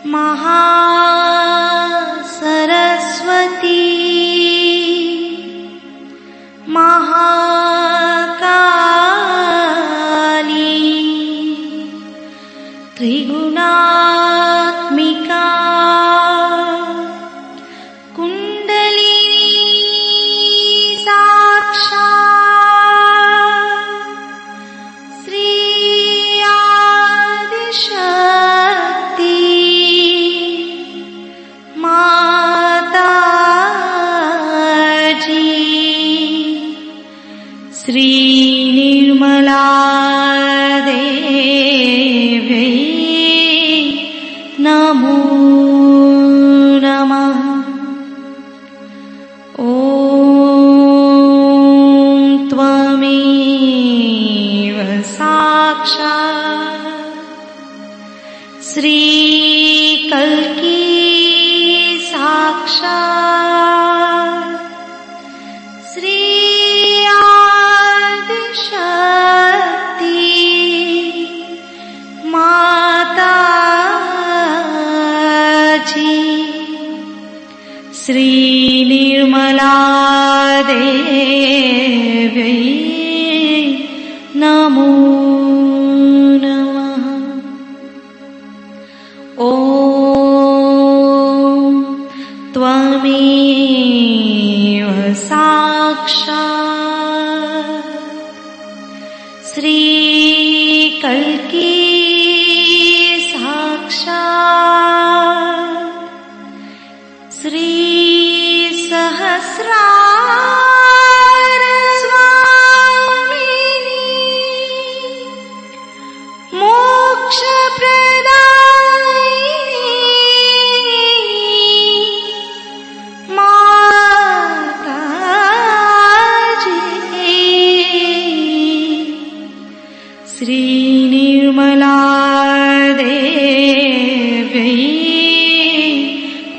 महासरस्वती महाकाली त्रिगुणात्मिका कुंडलिनी साक्षात् श्री आदिशक्ति माताजी श्री निर्मला देवी नमो नमः। ॐ त्वमेव साक्षात् श्री कल्की साक्षात् श्री आदिशक्ति माताजी श्री निर्मला देवी नमो नमः। ॐ त्वमेव साक्षात् श्री कल्की साक्षात् श्री सहस्रार स्वामिनी मोक्ष प्रदायिनी माताजी श्री निर्मला देवी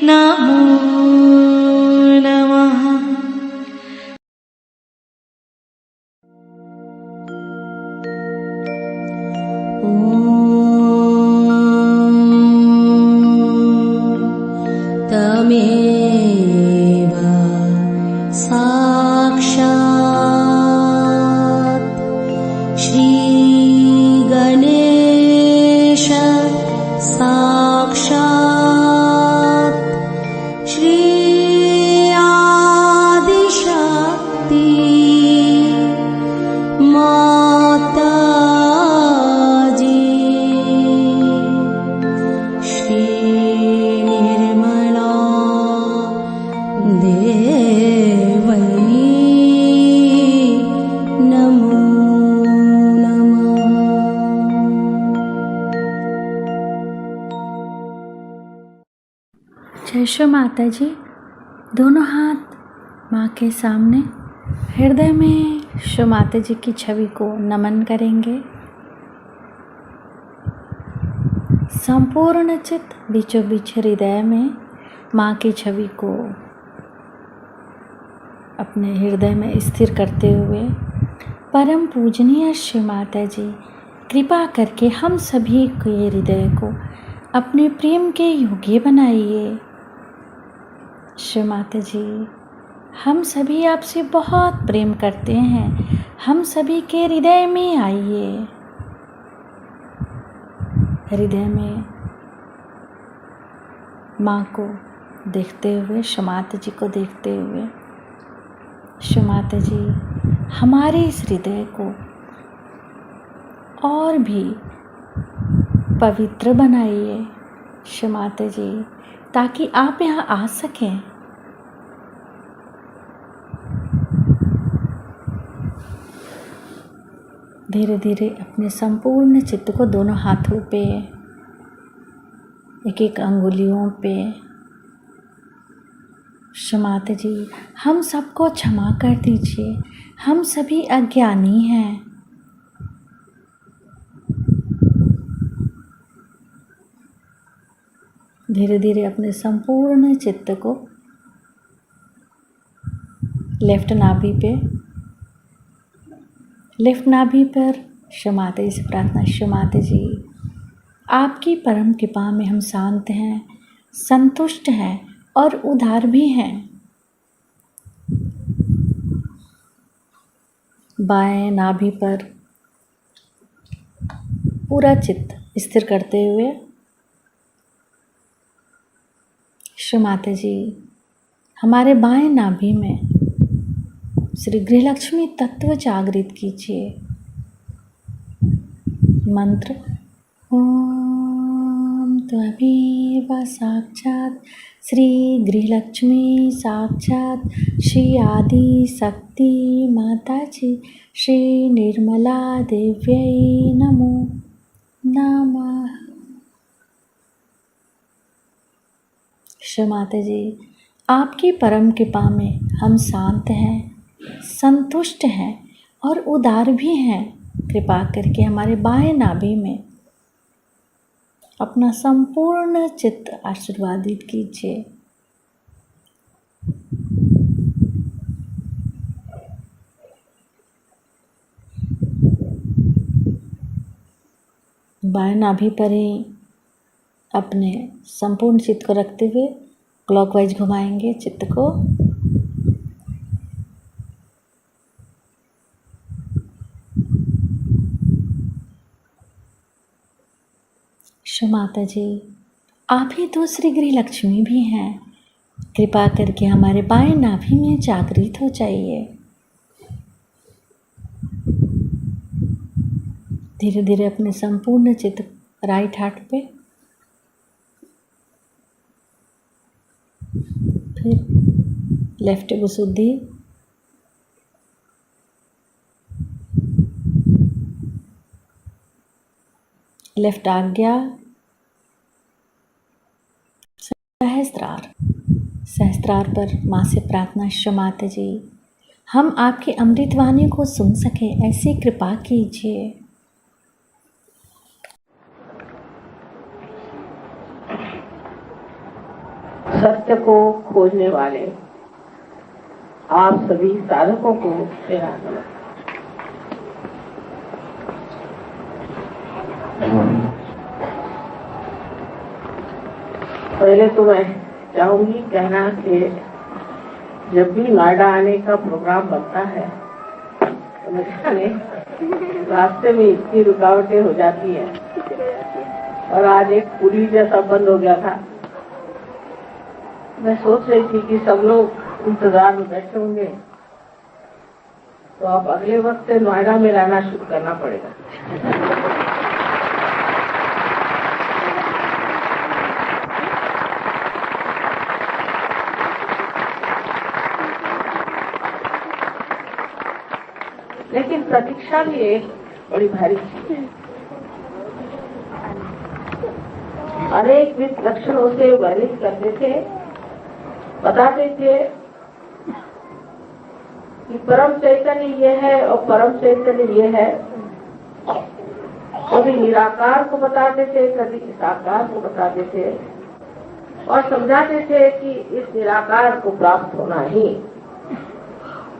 नमो नमः। तमेव साक्षात् श्री गणेश साक्षात् श्री आदिशक्ति माताजी श्री निर्मला देवी नमो नमः। जय श्री माता जी। दोनों हाथ माँ के सामने हृदय में श्री माता जी की छवि को नमन करेंगे। संपूर्ण चित्त बीचों बीच हृदय में माँ की छवि को अपने हृदय में स्थिर करते हुए परम पूजनीय श्री माता जी कृपा करके हम सभी के हृदय को अपने प्रेम के योग्य बनाइए। श्री माता जी हम सभी आपसे बहुत प्रेम करते हैं, हम सभी के हृदय में आइए। हृदय में माँ को देखते हुए, श्री माता जी को देखते हुए, श्री माता जी हमारे इस हृदय को और भी पवित्र बनाइए श्री माता जी, ताकि आप यहाँ आ सकें। धीरे धीरे अपने संपूर्ण चित्त को दोनों हाथों पे, एक एक अंगुलियों पे, श्री माता जी हम सबको क्षमा कर दीजिए, हम सभी अज्ञानी हैं। धीरे धीरे अपने संपूर्ण चित्त को लेफ्ट नाभि पर श्री माता जी से प्रार्थना। श्री माता जी आपकी परम कृपा में हम शांत हैं, संतुष्ट हैं और उदार भी हैं। बाएं नाभि पर पूरा चित्त स्थिर करते हुए श्री माता जी हमारे बाएं नाभि में श्री गृहलक्ष्मी तत्व जागृत कीजिए। मंत्र ओम त्वमेव साक्षात् श्री गृहलक्ष्मी साक्षात् श्री आदि शक्ति माता जी श्री निर्मला देव्यै नमो नमः। श्री माता जी आपकी परम कृपा में हम शांत हैं, संतुष्ट हैं और उदार भी हैं। कृपा करके हमारे बाएं नाभि में अपना संपूर्ण चित्त आशीर्वादित कीजिए। बाएं नाभि पर ही अपने संपूर्ण चित्त को रखते हुए क्लॉकवाइज घुमाएंगे चित्त को। श्री माता जी आप ही दूसरी गृहलक्ष्मी भी हैं। कृपा करके हमारे बाएं नाभि में जागृत हो जाइए। धीरे धीरे अपने संपूर्ण चित्त राइट हार्ट पे, फिर लेफ्ट गुसुद्धि, लेफ्ट आज्ञा, सहस्त्रार पर माँ से प्रार्थना श्री माता जी हम आपकी अमृतवाणी को सुन सके ऐसी कृपा कीजिए। सत्य को खोजने वाले आप सभी साधकों को मेरा नमस्कार। पहले तो मैं चाहूंगी कहना कि जब भी नोएडा आने का प्रोग्राम बनता है तो मेरे रास्ते में इतनी रुकावटें हो जाती हैं और आज एक पुली जैसा बंद हो गया था। मैं सोच रही थी कि सब लोग इंतजार में बैठे होंगे तो अब अगले वक्त से नोएडा में रहना शुरू करना पड़ेगा। लेकिन प्रतीक्षा भी एक बड़ी भारी चीज है। अनेक लक्षणों से वर्णित करते थे, बताते थे कि परम चैतन्य ये है और परम चैतन्य ये है। कभी निराकार को बताते थे, कभी साकार को बताते थे और समझाते थे कि इस निराकार को प्राप्त होना ही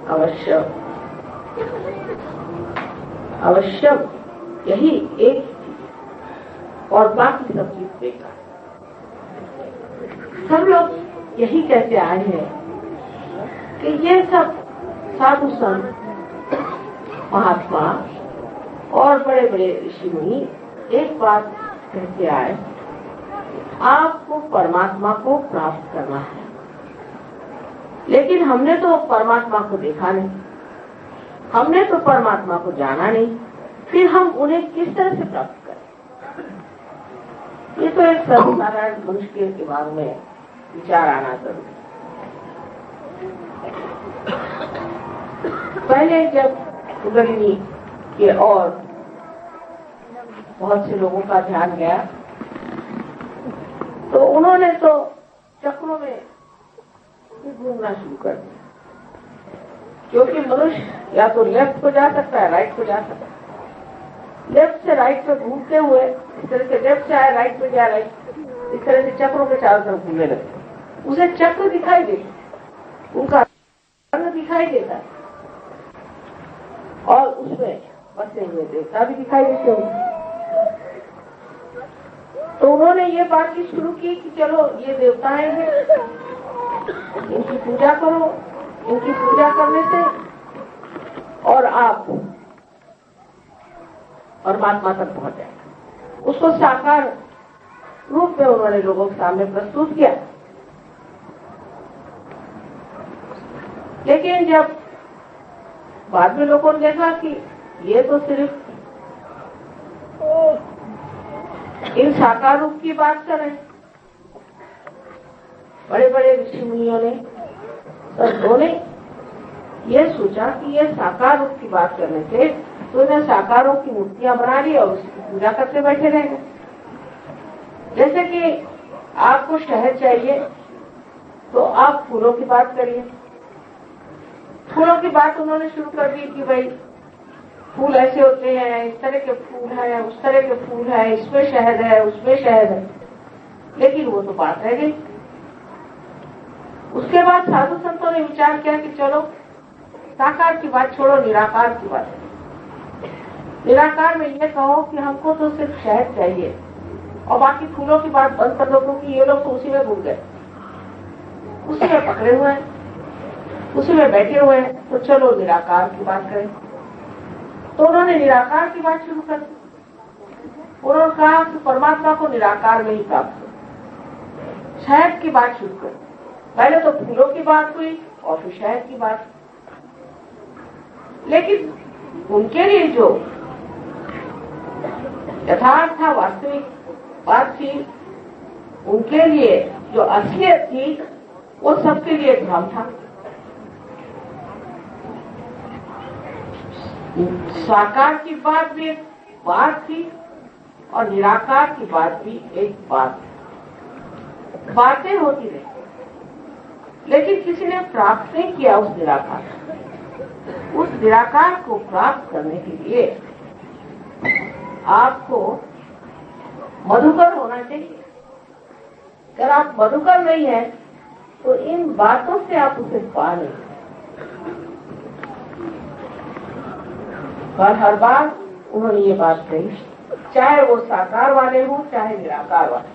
अवश्य यही एक चीज और बाकी सब चीज बेकार। सब लोग यही कहते आए हैं कि ये सब साधु संत महात्मा और बड़े बड़े ऋषि मुनि एक बात कहते आए, आपको परमात्मा को प्राप्त करना है। लेकिन हमने तो परमात्मा को देखा नहीं, हमने तो परमात्मा को जाना नहीं, फिर हम उन्हें किस तरह से प्राप्त करें? ये तो एक सर्वसाधारण मनुष्य के दिमाग में विचार आना जरूरी। पहले जब कुंडलिनी के और बहुत से लोगों का ध्यान गया तो उन्होंने तो चक्रों में घूमना शुरू कर दिया, क्योंकि मनुष्य या तो लेफ्ट को जा सकता है, राइट को जा सकता है। लेफ्ट से राइट पे घूमते हुए इस तरह से लेफ्ट से आया राइट पे गया, राइट इस तरह से चक्रों के चारों तरफ घूमने लगते। उसे चक्र दिखाई देते, उनका रंग दिखाई देता और उसमें बसे हुए देवता भी दिखाई देते होंगे। तो उन्होंने ये बात की शुरू की कि चलो ये देवताएं हैं, इनकी पूजा करो, इनकी पूजा करने से और आप परमात्मा तक पहुंच जाए। उसको साकार रूप में उन्होंने लोगों के सामने प्रस्तुत किया। लेकिन जब बाद में लोगों ने देखा कि ये तो सिर्फ इन साकार रूप की बात कर रहे हैं, बड़े बड़े ऋषि मुनियों ने, संतों ने ये सोचा कि ये साकार रूप की बात करने से तो इन्हें साकारों की मूर्तियां बना ली और उसकी पूजा करते बैठे रहेंगे। जैसे कि आपको शहद चाहिए तो आप फूलों की बात करिए। फूलों की बात उन्होंने शुरू कर दी कि भाई फूल ऐसे होते हैं, इस तरह के फूल हैं, उस तरह के फूल हैं, इसमें शहद है, उसमें शहद है। लेकिन वो तो बात रह गई। उसके बाद साधु संतों ने विचार किया कि चलो साकार की बात छोड़ो, निराकार की बात। निराकार में ये कहो कि हमको तो सिर्फ शहद चाहिए और बाकी फूलों की बात बंद कर दो, क्योंकि ये लोग तो उसी में भूल गए, उसी में पकड़े हुए हैं, उसी में बैठे हुए हैं। तो चलो निराकार की बात करें। तो उन्होंने निराकार की बात शुरू कर दी। उन्होंने कहा कि परमात्मा को निराकार में ही प्राप्त हो। शहद की बात शुरू कर। पहले तो फूलों की बात हुई और फिर शहद की बात। लेकिन उनके लिए जो यथार्थ था, वास्तविक बात थी, उनके लिए जो असलियत थी, वो सबके लिए भ्रम था। साकार की बात भी एक बात थी और निराकार की बात भी एक बात। बातें होती रही, लेकिन किसी ने प्राप्त नहीं किया उस निराकार। उस निराकार को प्राप्त करने के लिए आपको मधुकर होना चाहिए। अगर आप मधुकर नहीं है तो इन बातों से आप उसे पा नहीं। पर हर बार उन्होंने ये बात कही, चाहे वो साकार वाले हों चाहे निराकार वाले।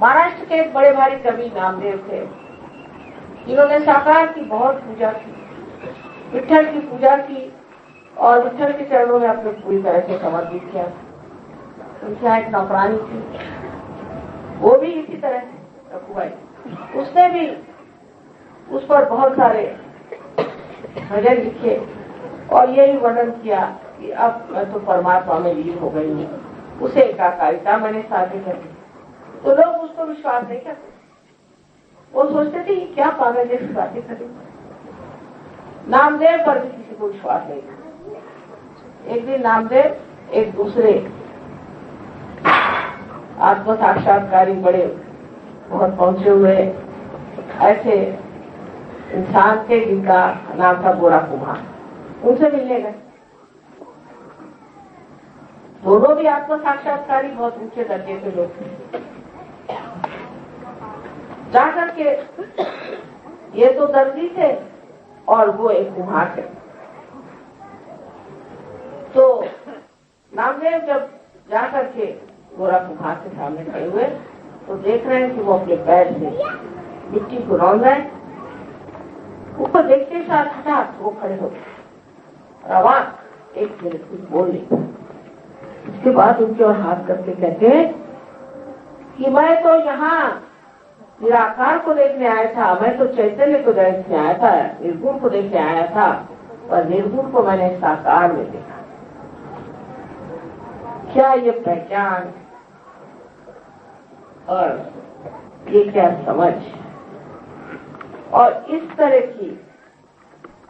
महाराष्ट्र के एक बड़े भारी कवि नामदेव थे, जिन्होंने साकार की बहुत पूजा की, विठ्ठल की पूजा की और विठ्ठल के चरणों में अपने पूरी तरह से समर्पित किया। उनके यहाँ एक नौकरानी थी, वो भी इसी तरह से रघुबाई, उसने भी उस पर बहुत सारे भजन लिखे और यही वर्णन किया कि अब मैं तो परमात्मा में लीन हो गई हूँ, उसे एकाकारिता मैंने साध्य कर दी। तो लोग उसको विश्वास नहीं करते, वो सोचते थे क्या पागल जैसी बातें करें। नामदेव पर भी किसी को विश्वास नहीं था। एक दिन नामदेव एक दूसरे आत्म साक्षात्कारी बड़े बहुत पहुंचे हुए ऐसे इंसान थे जिनका नाम था गोरा कुमार, उनसे मिलने गए। दोनों भी आत्म साक्षात्कारी बहुत ऊंचे दर्जे के लोग थे। जाकर के ये तो दर्जी थे और वो एक कुम्हार थे। तो नामदेव जब जाकर के गोरा कुम्हार के सामने खड़े हुए तो देख रहे हैं कि वो अपने पैर से मिट्टी को रौंद रहे हैं। ऊपर देखते साथ हठात वो खड़े हो गए। आवाज एक मिनट कुछ बोल नहीं। उसके बाद उनके और हाथ करके कहते हैं कि मैं तो यहाँ निराकार को देखने आया था, मैं तो चैतन्य को देखने आया था, निर्गुण को देखने आया था, पर निर्गुण को मैंने साकार में देखा। क्या ये पहचान और ये क्या समझ और इस तरह की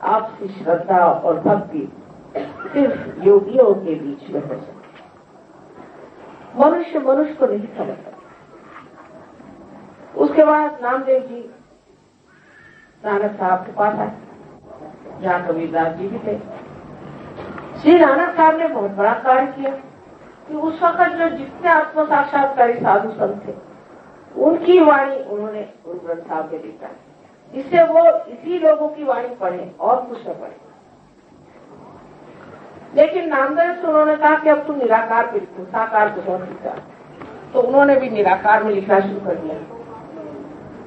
आपसी श्रद्धा और भक्ति सिर्फ योगियों के बीच में हो सकती। मनुष्य मनुष्य को नहीं समझ सकता। उसके बाद नामदेव जी नानक साहब के पास आए, जहाँ कबीरदास जी भी थे। श्री नानक साहब ने बहुत बड़ा कार्य किया कि उस वक्त जो जितने आत्म साक्षात्कारी साधु संत थे उनकी वाणी उन्होंने गुरु ग्रंथ साहब में लिखा, जिससे वो इसी लोगों की वाणी पढ़े और कुछ न पढ़े। लेकिन नामदेव से उन्होंने कहा कि अब तुम निराकार पे लिखो, साकार को बहुत लिखा। तो उन्होंने भी निराकार में लिखना शुरू कर दिया।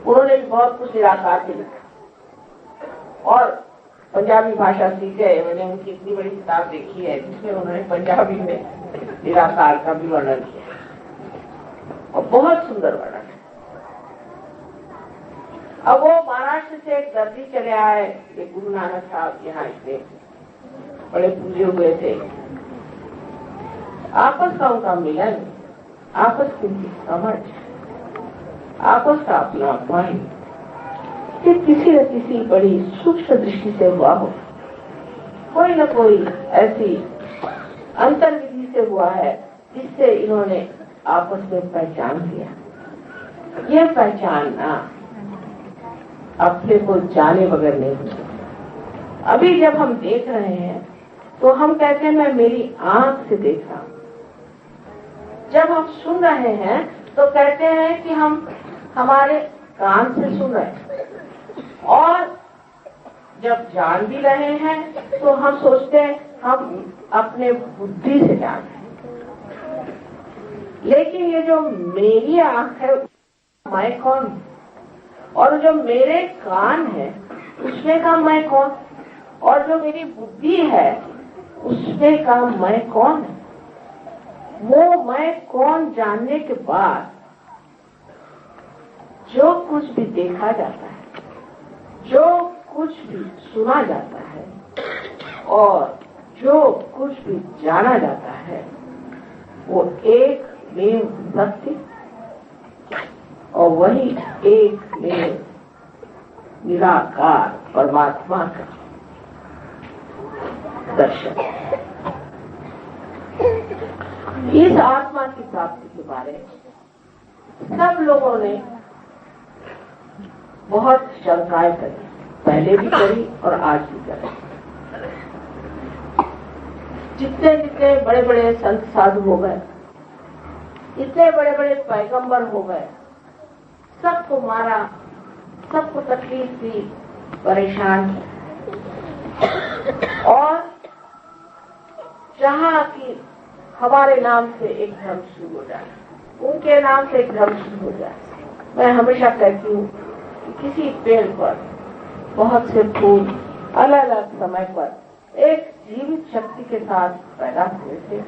उन्होंने भी बहुत कुछ निराकार में लिखा और पंजाबी भाषा सीख गए। मैंने उनकी इतनी बड़ी किताब देखी है जिसमें उन्होंने पंजाबी में निराकार का भी वर्णन किया और बहुत सुंदर वर्णन है। अब वो महाराष्ट्र से एक दर्जी चले आए, ये गुरु नानक साहब यहाँ इतने बड़े पूजे हुए थे। आपस का उनका मिलन, आपस की समझ, आपस का अपना माइंड किसी न किसी बड़ी सूक्ष्म दृष्टि से हुआ हो, कोई न कोई ऐसी अंतर्विधि से हुआ है जिससे इन्होंने आपस में पहचान लिया। यह पहचानना अपने को जाने बगैर नहीं होता। अभी जब हम देख रहे हैं तो हम कहते हैं मैं मेरी आंख से देख रहा हूं। जब हम सुन रहे हैं तो कहते हैं कि हम हमारे कान से सुन रहे हैं, और जब जान भी रहे हैं तो हम सोचते हैं हम अपने बुद्धि से जान रहे हैं। लेकिन ये जो मेरी आंख है मैं कौन, और जो मेरे कान है उसमें का मैं कौन, और जो मेरी बुद्धि है उसमें का मैं कौन है। वो मैं कौन जानने के बाद जो कुछ भी देखा जाता है, जो कुछ भी सुना जाता है और जो कुछ भी जाना जाता है वो एक में सत्य और वही एक में निराकार परमात्मा का दर्शन। इस आत्मा की प्राप्ति के बारे में सब लोगों ने बहुत शंकाएं करी, पहले भी करी और आज भी करी। जितने जितने बड़े बड़े संत साधु हो गए, इतने बड़े बड़े पैगंबर हो गए, सबको मारा, सबको तकलीफ दी, परेशान किया और चाहा कि हमारे नाम से एक धर्म शुरू हो जाए, उनके नाम से एक धर्म शुरू हो जाए। मैं हमेशा कहती हूँ कि किसी पेड़ पर बहुत से फूल अलग अलग समय पर एक जीवित शक्ति के साथ पैदा हुए थे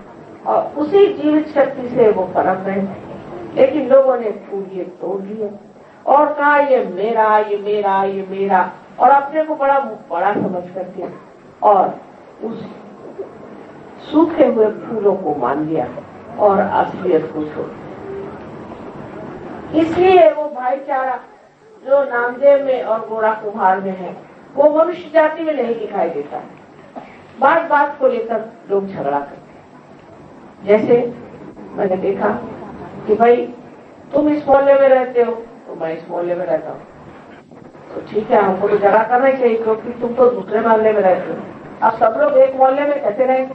और उसी जीवित शक्ति से वो पनप रहे थे, लेकिन लोगों ने फूल ये तोड़ लिए और कहा ये मेरा, ये मेरा, ये मेरा, और अपने को बड़ा बड़ा समझ करके और उस सूखे हुए फूलों को मान लिया और असलियत को छोड़ दिया। इसलिए वो भाईचारा जो नामदेव में और गोरा कुम्हार में है वो मनुष्य जाति में नहीं दिखाई देता है। बात बात को लेकर लोग झगड़ा करते हैं। जैसे मैंने देखा कि भाई तुम इस मोहल्ले में रहते हो तो मैं इस मोहल्ले में रहता हूँ, तो ठीक है हमको तो झगड़ा करना ही चाहिए क्योंकि तुम तो दूसरे मोहल्ले में रहते हो। अब सब लोग एक मोहल्ले में कैसे रहेंगे?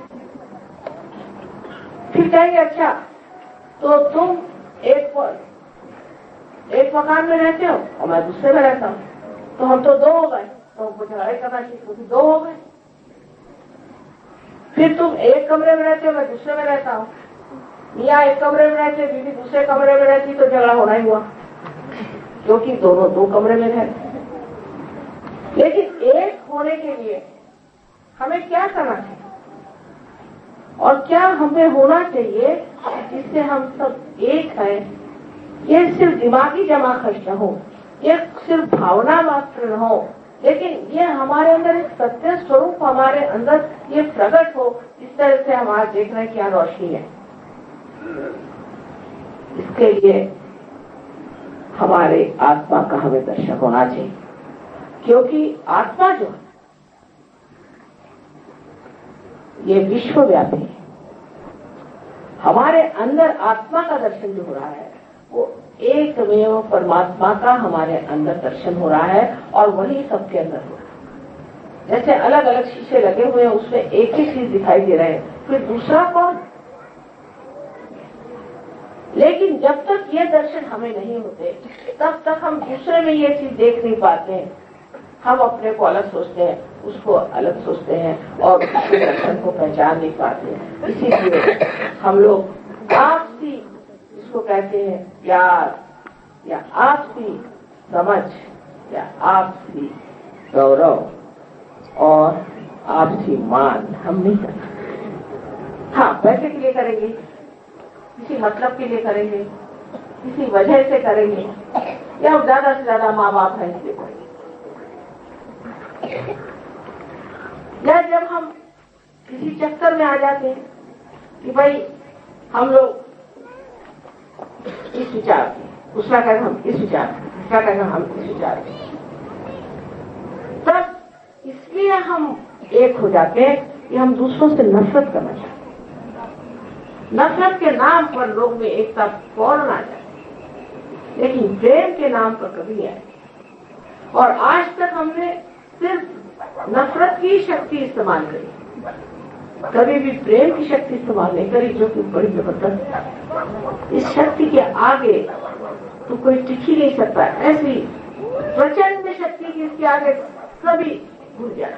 फिर कहेंगे अच्छा तो तुम एक मकान में रहते हो और मैं दूसरे में रहता हूँ, तो हम तो दो हो गए, तो हमको झगड़ा करना चाहिए क्योंकि दो हो गए। फिर तुम एक कमरे में रहते हो, मैं दूसरे में रहता हूँ, मियाँ एक कमरे में रहते, बीवी दूसरे कमरे में रहती, तो झगड़ा होना ही हुआ क्योंकि दोनों दो कमरे में रहते। लेकिन एक होने के लिए हमें क्या करना चाहिए और क्या हमें होना चाहिए जिससे हम सब एक हैं? ये सिर्फ दिमागी जमाखर्च न हो, ये सिर्फ भावना मात्र न हो, लेकिन ये हमारे अंदर एक सत्य स्वरूप हमारे अंदर ये प्रकट हो, इस तरह से हम आज देख रहे हैं क्या रोशनी है। इसके लिए हमारे आत्मा का हमें दर्शन होना चाहिए, क्योंकि आत्मा जो है ये विश्वव्यापी है। हमारे अंदर आत्मा का दर्शन जो हो रहा है वो एकमेव परमात्मा का हमारे अंदर दर्शन हो रहा है और वही सबके अंदर हो रहा है। जैसे अलग अलग शीशे लगे हुए हैं उसमें एक ही चीज दिखाई दे रहे हैं, फिर दूसरा कौन? लेकिन जब तक ये दर्शन हमें नहीं होते तब तक हम दूसरे में ये चीज देख नहीं पाते हैं। हम अपने को अलग सोचते हैं, उसको अलग सोचते हैं और उसके दर्शन को पहचान नहीं पाते। इसीलिए हम लोग आपसी जिसको कहते हैं प्यार या आपसी समझ या आपसी गौरव और आपसी मान हम नहीं कर सकते। हाँ, पैसे के लिए करेंगे, किसी मतलब के लिए करेंगे, किसी वजह से करेंगे, या ज्यादा से ज्यादा माँ बाप है इसलिए करेंगे, या जब हम किसी चक्कर में आ जाते हैं कि भाई हम लोग इस विचार के, दूसरा कहेगा हम इस विचार के, दूसरा कहेगा हम इस विचार के, तब इसलिए हम एक हो जाते हैं कि हम दूसरों से नफरत करना चाहते हैं। नफरत के नाम पर लोग में एकता फौरन आ जाए, लेकिन प्रेम के नाम पर कभी आए। और आज तक हमने सिर्फ नफरत की शक्ति इस्तेमाल करी, कभी भी प्रेम की शक्ति इस्तेमाल नहीं करी, जो कि बड़ी जबरदस्त है। इस शक्ति के आगे तो कोई टिक ही नहीं सकता। ऐसी प्रचंड शक्ति की इसके आगे सभी भूल जाए,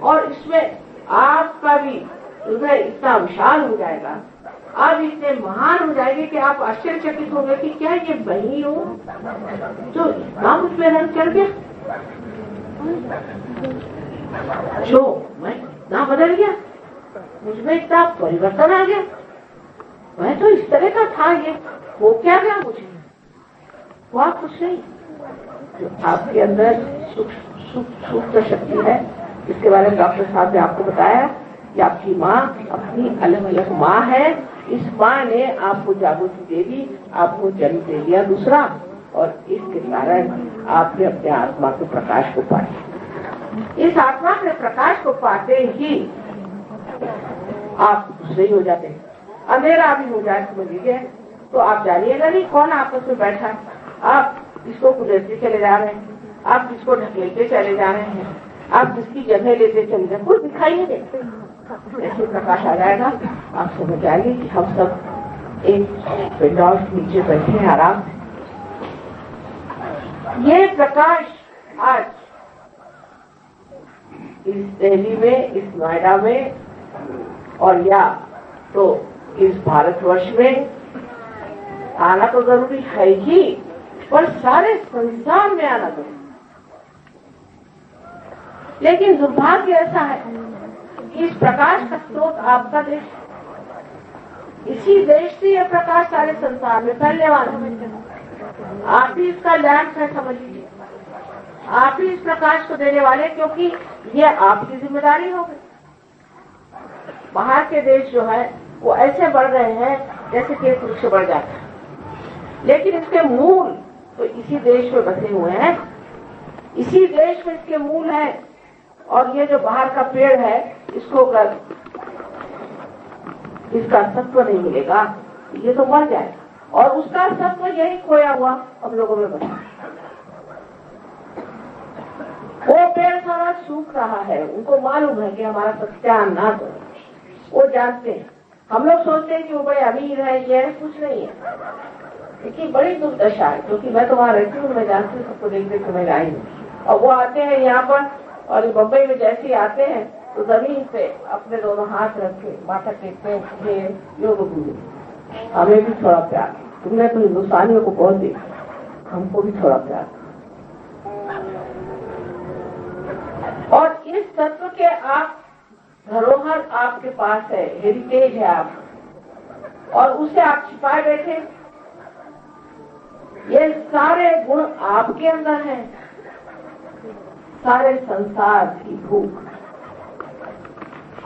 और इसमें आपका भी हृदय इतना विशाल हो जाएगा, आप इतने महान हो जाएंगे कि आप आश्चर्यचकित होंगे कि क्या ये वही हो जो इतना मुझ में रंग चढ़ गया, जो मैं इतना बदल गया, मुझमें इतना परिवर्तन आ गया, मैं तो इस तरह का था, ये वो क्या गया मुझे, वो कुछ नहीं। जो आपके अंदर सूक्ष्म शक्ति है, इसके बारे में डॉक्टर साहब ने आपको बताया कि आपकी माँ अपनी अलग अलग माँ है। इस माँ ने आपको जागृति दे दी, आपको जन्म दे दिया दूसरा, और इसके कारण आपने अपने आत्मा के प्रकाश को पाया। इस आत्मा के प्रकाश को पाते ही आप सही हो जाते हैं। अंधेरा भी हो जाए समझ लीजिए, तो आप जानिएगा नहीं कौन आपस में बैठा, आप किसको कुदरती चले जा रहे हैं, आप किसको ढकेलते चले जा रहे हैं, आप जिसकी जगह लेते चले जाए, कुछ दिखाई नहीं देते। ऐसे प्रकाश आ जाएगा, आप समझ जाएंगे कि हम सब एक विंडो के नीचे बैठे हैं आराम से। ये प्रकाश आज इस दिल्ली में, इस नोएडा में, और या तो इस भारतवर्ष में आना तो जरूरी है ही, पर सारे संसार में आना जरूरी। लेकिन दुर्भाग्य ऐसा है कि इस प्रकाश का स्रोत आपका देश, इसी देश से यह प्रकाश सारे संसार में फैलने वाला है। आप ही इसका लैंप है, समझ लीजिए, आप ही इस प्रकाश को देने वाले, क्योंकि ये आपकी जिम्मेदारी होगी। बाहर के देश जो है वो ऐसे बढ़ रहे हैं जैसे कि वृक्ष बढ़ जाता है, लेकिन इसके मूल तो इसी देश में बसे हुए हैं, इसी देश में इसके मूल हैं। और ये जो बाहर का पेड़ है, इसको अगर इसका सत्व नहीं मिलेगा ये तो मर जाएगा, और उसका सत्व यही खोया हुआ हम लोगों में बचा। वो पेड़ सारा सूख रहा है, उनको मालूम है कि हमारा सत्यानाश हो, वो जानते हैं। हम लोग सोचते हैं कि वो बड़े अमीर है, ये है, कुछ नहीं है। लेकिन बड़ी दुर्दशा है, क्योंकि मैं तो वहां रहती हूँ, मैं जानती हूँ, सबको देख देख मैं आई हूँ। और वो आते हैं यहाँ पर, और बम्बई में जैसे ही आते हैं तो जमीन पे अपने दोनों हाथ रख के माथा टेकते हैं, योग गुरु हमें भी थोड़ा प्यार, तुमने तो हिंदुस्तानियों को बहुत देखा, हमको भी थोड़ा प्यार। और इस तत्व के आप धरोहर आपके पास है, हेरिटेज है आप, और उसे आप छिपाए बैठे। ये सारे गुण आपके अंदर हैं, सारे संसार की भूख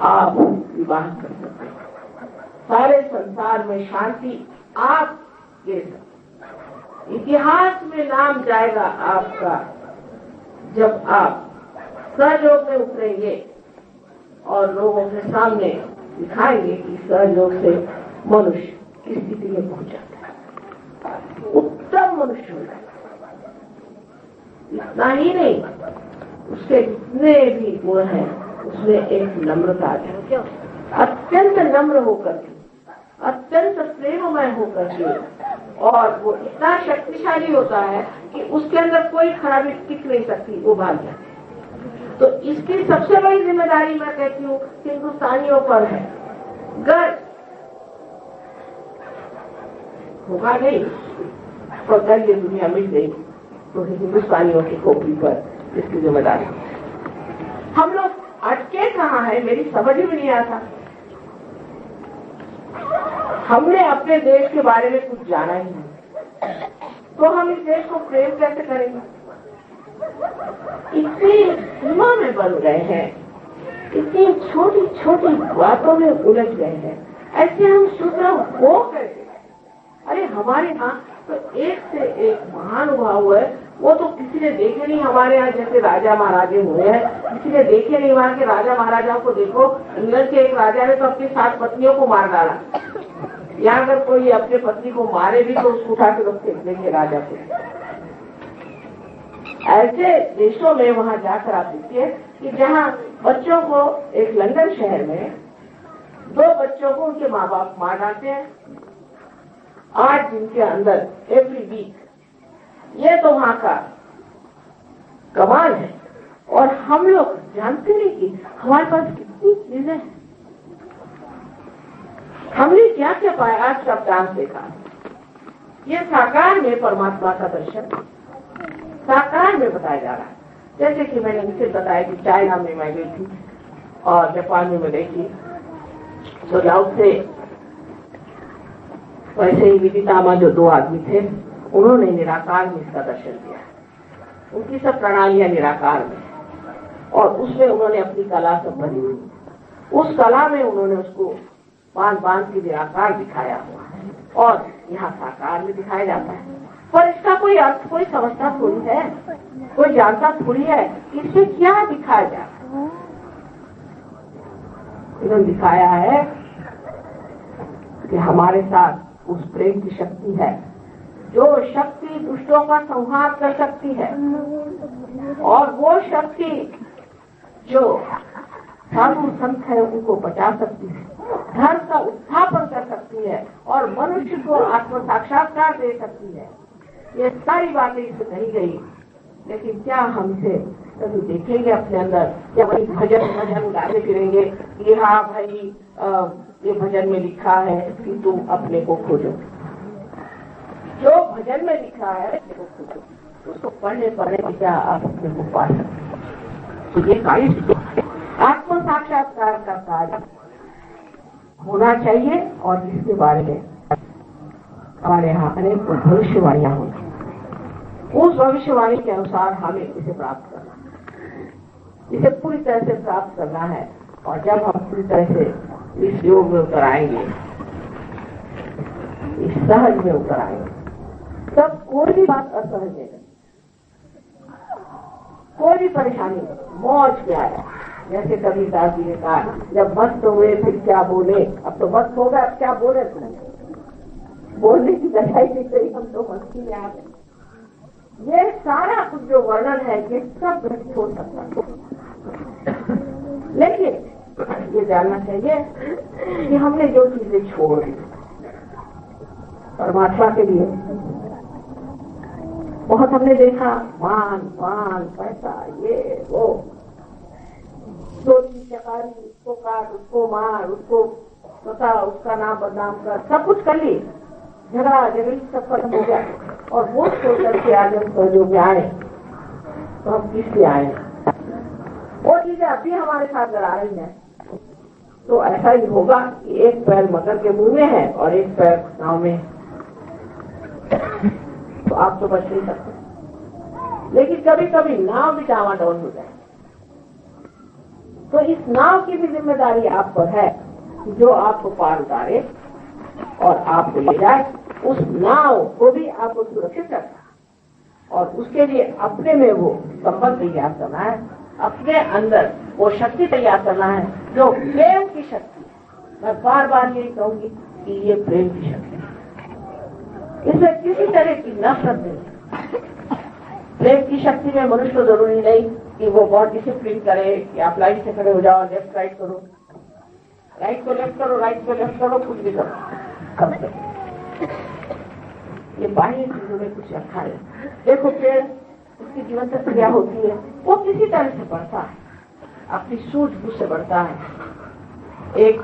आप विवाह कर सकते हैं, सारे संसार में शांति आप दे सकते। इतिहास में नाम जाएगा आपका जब आप सहयोग में उतरेंगे और लोगों के सामने दिखाएंगे कि सहयोग से मनुष्य किस स्थिति में पहुंच जाता है, उत्तम मनुष्य हो जाता है। इतना ही नहीं, उसके जितने भी गुण हैं उसमें एक नम्रता है, अत्यंत नम्र होकर के, अत्यंत प्रेममय होकर के, और वो इतना शक्तिशाली होता है कि उसके अंदर कोई खराबी टिक नहीं सकती, वो भाग जाती है। तो इसकी सबसे बड़ी जिम्मेदारी मैं कहती हूँ हिंदुस्तानियों पर है। गर्व होगा नहीं, तो कल ये दुनिया मिल गई तो हिंदुस्तानियों की खोपड़ी पर इसकी जिम्मेदारी। हम लोग अटके कहाँ है मेरी समझ में नहीं आता। हमने अपने देश के बारे में कुछ जाना ही नहीं, तो हम इस देश को प्रेम कैसे करेंगे? इतनी सीमा में बन गए हैं, इतनी छोटी छोटी बातों में उलझ गए हैं, ऐसे हम शूद्र हो गए। अरे हमारे यहाँ तो एक से एक महानुभाव है, वो तो किसी ने देखे नहीं। हमारे यहाँ जैसे राजा महाराजे हुए हैं, किसी ने देखे नहीं। वहाँ के राजा महाराजाओं को देखो, इंग्लैंड के एक राजा ने तो अपनी 7 पत्नियों को मार डाला। यहाँ अगर कोई अपने पत्नी को मारे भी तो उसको उठा के लोग फेंक देंगे राजा को। ऐसे देशों में वहाँ जाकर आप देखिए कि जहाँ बच्चों को, एक लंदन शहर में 2 बच्चों को उनके माँ बाप मार डालते हैं 8 दिन के अंदर, एवरी वीक। ये तो वहाँ का कमाल है। और हम लोग जानते नहीं कि हमारे पास कितनी चीजें हैं। हमने क्या क्या पाया? आज सब डांस देखा, ये साकार में परमात्मा का दर्शन साकार में बताया जा रहा है। जैसे कि मैंने इनसे बताया कि चाइना में मैं गई थी और जापान में मैं गई थी, तो लाउट से वैसे ही विदितामा जो 2 आदमी थे, उन्होंने निराकार में इसका दर्शन किया। उनकी सब प्रणालियां निराकार में, और उसमें उन्होंने अपनी कला सब भरी हुई। उस कला में उन्होंने उसको बांध बांध के निराकार दिखाया हुआ है, और यहाँ साकार में दिखाया जाता है। पर इसका कोई अर्थ कोई समझता थोड़ी है, कोई जानता थोड़ी है कि इससे क्या दिखाया जा रहा है। इन्होंने दिखाया है कि हमारे साथ उस प्रेम की शक्ति है, जो शक्ति दुष्टों का संहार कर सकती है, और वो शक्ति जो साधु संत है उनको बचा सकती है, धर्म का उत्थापन कर सकती है, और मनुष्य को आत्म साक्षात्कार दे सकती है। ये सारी बातें इससे कही गई, लेकिन क्या हम इसे कभी देखेंगे अपने अंदर? या वही भजन गाते फिरेंगे कि हाँ भाई ये भजन में लिखा है कि तुम अपने को खोजो। जो भजन में लिखा है वो खोजो, उसको पढ़ने पढ़ने क्या आप अपने को पा सकते। तो ये कार्य आत्म साक्षात्कार का कार्य होना चाहिए, और इसके बारे में हमारे यहाँ अनेक भविष्यवाणियां होती। उस भविष्यवाणी के अनुसार हमें इसे प्राप्त करना है, इसे पूरी तरह से प्राप्त करना है। और जब हम पूरी तरह से इस योग में उतर आएंगे, इस सहज में उतर आएंगे, तब कोई भी बात असहज नहीं, कोई भी परेशानी नहीं, मौज क्या है। जैसे कभी दास जी ने कहा, जब मस्त हुए फिर क्या बोले। अब तो मस्त हो गए, अब क्या बोले? बोलने की जगह ही नहीं, हम तो मस्ती में आ गए। ये सारा कुछ जो वर्णन है ये सब छोड़ सकता है, लेकिन ये जानना चाहिए कि हमने जो चीजें छोड़ दी परमात्मा के लिए, बहुत हमने देखा, मान पान पैसा ये वो, चोरी चकारी, उसको काट उसको मार, उसको बता, उसका नाम बदनाम कर, सब कुछ कर ली, झगड़ा झगड़ी सब खत्म हो गया। और वो छोड़ करके आज हम सहयोग में आए, तो हम किससे आए? वो चीजें अभी हमारे साथ लड़ा रही है। तो ऐसा ही होगा कि एक पैर मकर के मुंह में है और एक पैर नाव में, तो आप तो बच नहीं सकते। लेकिन कभी कभी नाव भी डावाडोल हो जाए, तो इस नाव की भी जिम्मेदारी आप पर है, जो आपको पार उतारे और आपको ले जाए। उस नाव को भी आपको सुरक्षित रखना, और उसके लिए अपने में वो संबंध तैयार करना है, अपने अंदर वो शक्ति तैयार करना है जो प्रेम की शक्ति है। मैं बार बार यही कहूंगी कि ये प्रेम की शक्ति है, इसमें किसी तरह की नफरत नहीं। प्रेम की शक्ति में मनुष्य को जरूरी नहीं कि वो बहुत डिसिप्लिन करे कि आप लाइन से खड़े हो जाओ, लेफ्ट राइट करो, राइट को लेफ्ट करो, राइट को लेफ्ट करो, कुछ भी करो। ये बाह्य चीजों में कुछ रखा है। देखो पेड़, उसकी जीवन प्रक्रिया होती है, वो किसी तरह से बढ़ता है, अपनी सूझबूझ से बढ़ता है। एक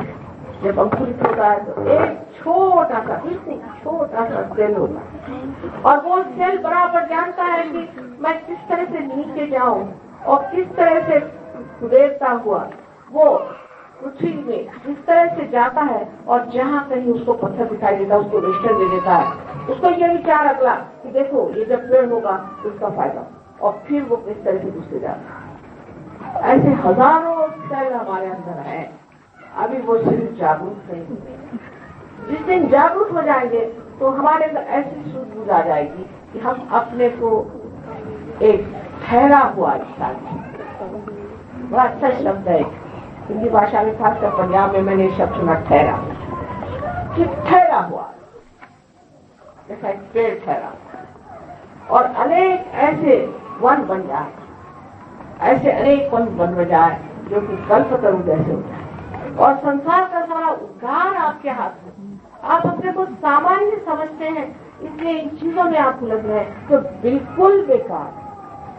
जब अंकुरित होता है तो एक छोटा सा बिल्कुल छोटा सा सेल होता है और वो सेल बराबर जानता है कि मैं किस तरह से नीचे जाऊं और किस तरह से सुधरता हुआ वो पृथ्वी में जिस तरह से जाता है और जहाँ कहीं उसको पत्थर दिखाई देता है उसको वेस्टर्न दे देता है। उसको ये विचार अगला कि देखो ये जब पेड़ होगा तो उसका फायदा और फिर वो किस तरह से दूसरे जाता है। ऐसे हजारों सेल हमारे अंदर है। अभी वो सिर्फ जागरूक नहीं है। जिस दिन जागरूक हो जाएंगे तो हमारे अंदर ऐसी सूझबूझ आ जाएगी कि हम अपने को एक ठहरा हुआ इंसान, बड़ा अच्छा शब्द है हिंदी भाषा में, खासकर पंजाब में मैंने शब्द सुना ठहरा, कि ठहरा हुआ जैसा एक पेड़ ठहरा और अनेक ऐसे वन बन जाए, ऐसे अनेक वन बन जाए जो कि कल्पतरु जैसे हो जाए और संसार का सारा उद्धार आपके हाथ में। आप अपने को सामान्य समझते हैं इसलिए इन चीजों में आप उलझ रहे हैं तो बिल्कुल बेकार,